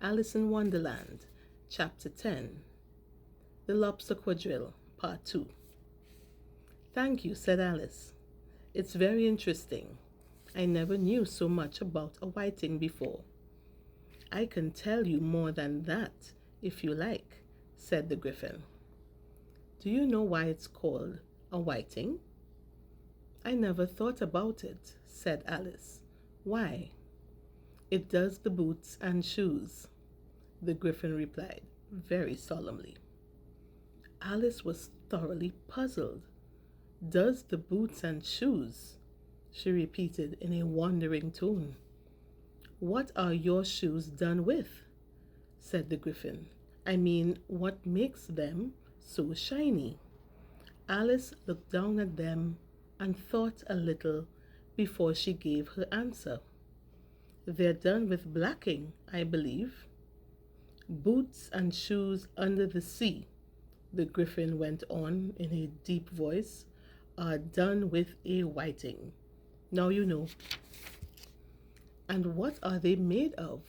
Alice in Wonderland, Chapter 10, The Lobster Quadrille, Part 2. Thank you, said Alice. It's very interesting. I never knew so much about a whiting before. I can tell you more than that, if you like, said the Gryphon. Do you know why it's called a whiting? I never thought about it, said Alice. Why? It does the boots and shoes, the Gryphon replied, very solemnly. Alice was thoroughly puzzled. Does the boots and shoes? She repeated in a wondering tone. What are your shoes done with? Said the Gryphon. I mean, what makes them so shiny? Alice looked down at them and thought a little before she gave her answer. They're done with blacking, I believe. Boots and shoes under the sea, the Gryphon went on in a deep voice, are done with a whiting. Now you know. And what are they made of?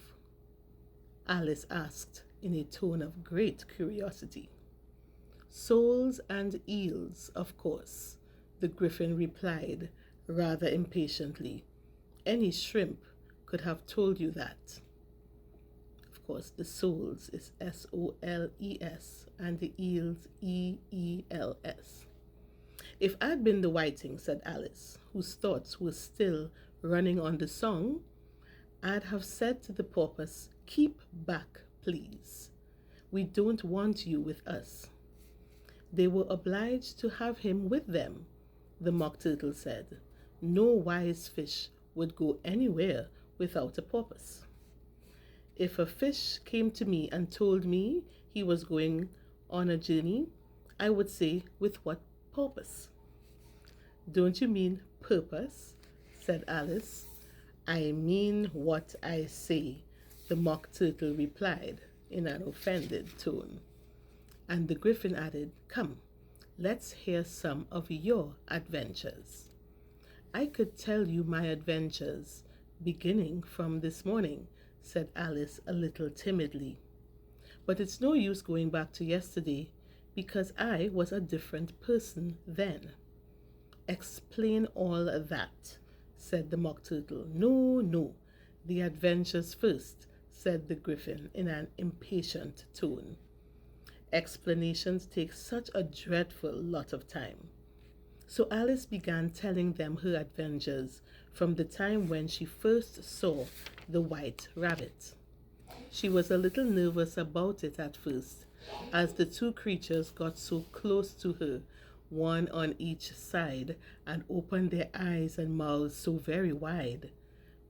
Alice asked in a tone of great curiosity. Soles and eels, of course, the Gryphon replied rather impatiently. Any shrimp could have told you that. Of course, the soles is S-O-L-E-S and the eels E-E-L-S. If I'd been the whiting, said Alice, whose thoughts were still running on the song, I'd have said to the porpoise, keep back, please. We don't want you with us. They were obliged to have him with them, the Mock Turtle said. No wise fish would go anywhere without a porpoise. If a fish came to me and told me he was going on a journey, I would say, with what purpose? Don't you mean purpose? Said Alice. I mean what I say, the Mock Turtle replied in an offended tone. And the Gryphon added, come, let's hear some of your adventures. I could tell you my adventures, beginning from this morning, said Alice a little timidly. But it's no use going back to yesterday, because I was a different person then. Explain all that, said the Mock Turtle. No, the adventures first, said the Gryphon in an impatient tone. Explanations take such a dreadful lot of time. So Alice began telling them her adventures from the time when she first saw the white rabbit. She was a little nervous about it at first, as the two creatures got so close to her, one on each side, and opened their eyes and mouths so very wide.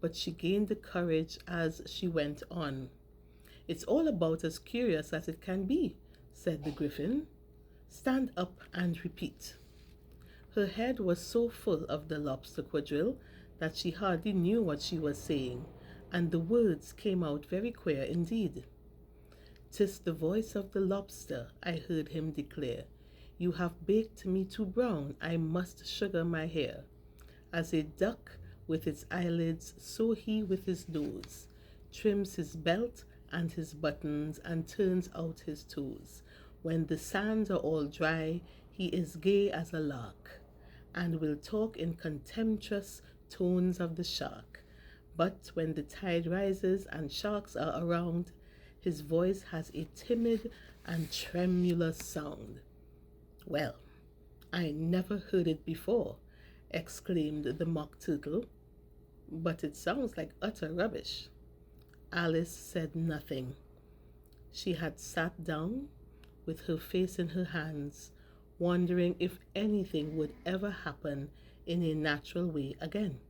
But she gained the courage as she went on. It's all about as curious as it can be, said the Gryphon. Stand up and repeat. Her head was so full of the lobster quadrille that she hardly knew what she was saying, and the words came out very queer indeed. "'Tis the voice of the lobster," I heard him declare. "You have baked me too brown, I must sugar my hair. As a duck with its eyelids, so he with his nose trims his belt and his buttons and turns out his toes. When the sands are all dry, he is gay as a lark, and will talk in contemptuous tones of the shark. But when the tide rises and sharks are around, his voice has a timid and tremulous sound." "Well, I never heard it before," exclaimed the Mock Turtle. "But it sounds like utter rubbish." Alice said nothing. She had sat down with her face in her hands, wondering if anything would ever happen in a natural way again.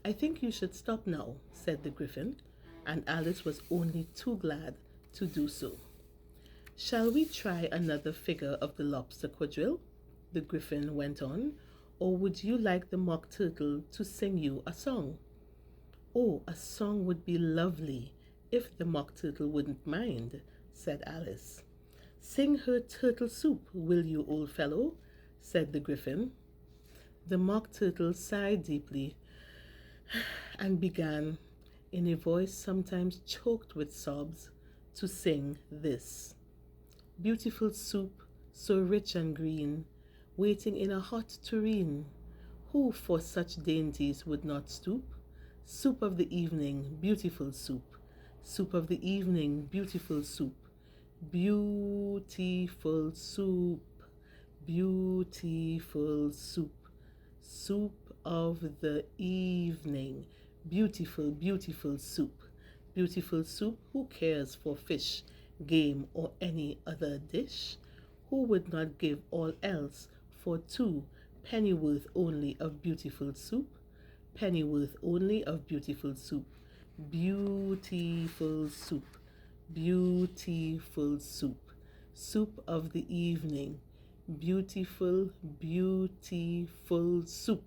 "I think you should stop now," said the Gryphon, and Alice was only too glad to do so. "Shall we try another figure of the lobster quadrille?" the Gryphon went on, "or would you like the Mock Turtle to sing you a song?" "Oh, a song would be lovely, if the Mock Turtle wouldn't mind," said Alice. "Sing her turtle soup, will you, old fellow?" said the Gryphon. The Mock Turtle sighed deeply and began, in a voice sometimes choked with sobs, to sing this. Beautiful soup, so rich and green, waiting in a hot tureen. Who for such dainties would not stoop? Soup of the evening, beautiful soup. Soup of the evening, beautiful soup. Beautiful soup. Beautiful soup. Soup of the evening. Beautiful, beautiful soup. Beautiful soup, who cares for fish, game, or any other dish? Who would not give all else for two pennyworth only of beautiful soup? Pennyworth only of beautiful soup. Beautiful soup. Beautiful soup. Soup of the evening. Beautiful, beautiful soup.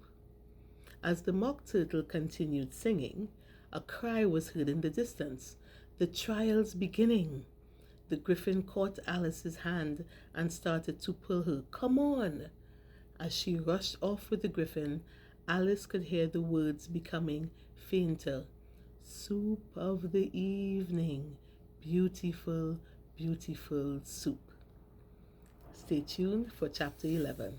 As the mock turtle continued singing, a cry was heard in the distance. The trial's beginning. The griffin caught Alice's hand and started to pull her. Come on! As she rushed off with the griffin, Alice could hear the words becoming fainter. Soup of the evening. Beautiful, beautiful soup. Stay tuned for chapter 11.